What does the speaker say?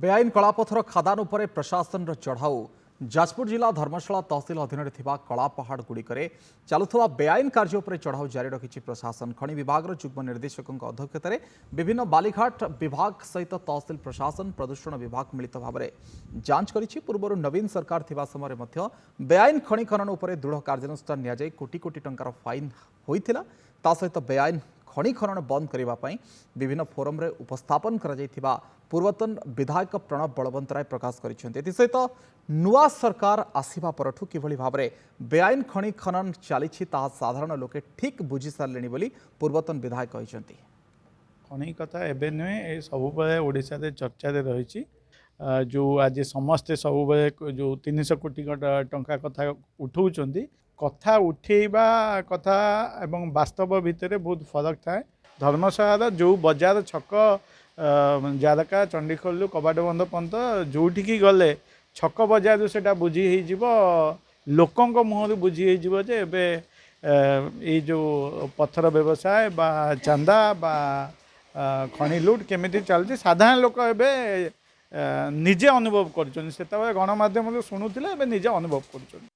बेआईन कलापथर खादान उपरे प्रशासन चढ़ाऊ जाजपुर जिला धर्मशाला तहसिल अधीन कलापहाड़ गुड़िक चलुवा बेआईन कार्य उपर चढ़ाऊ जारी रखी प्रशासन खनि विभाग युग्म निर्देशकों अध्यक्षत विभिन्न बालीघाट विभाग सहित तहसिल प्रशासन प्रदूषण विभाग मिलित भाव में जांच करिछि। पूर्व नवीन सरकार थिबा समय बेआईन खनि खनन उपर दृढ़ कार्यानुष्ठान नियाजाई कोटी कोटी टंकार फाइन होइथिला। ता सहित बेआईन खनि खनन बंद करने विभिन्न फोरम रे उपस्थापन करा पूर्वतन विधायक प्रणब बलवंतराय प्रकाश करिसेंत। नुआ सरकार आसिबा परठु किभली भाव में बेआईन खनि खनन चली साधारण लोके ठीक बुझी सारे बोली पूर्वतन विधायक कहते। खनि कथा एबे नुहे सब ओडिशा रे चर्चा रे रही जो आज समस्ते सब जो 300 कोटी टंका कथा उठाउछंती कथा उठेबा कथा एवं वास्तव भितर बहुत फरक थाए। धर्मशाला जो बजार छक जारका चंडीखोलू कबाट बंध पंत जोठिकी गले छक बजार से बुझी लोकों मुहर बुझी जे ये जो पत्थर व्यवसाय बा चांदा बा खनि लुट केमिति चलती साधारण लोक एवं निजे अनुभव कर गणमाध्यम शुणुले निजे अनुभव कर।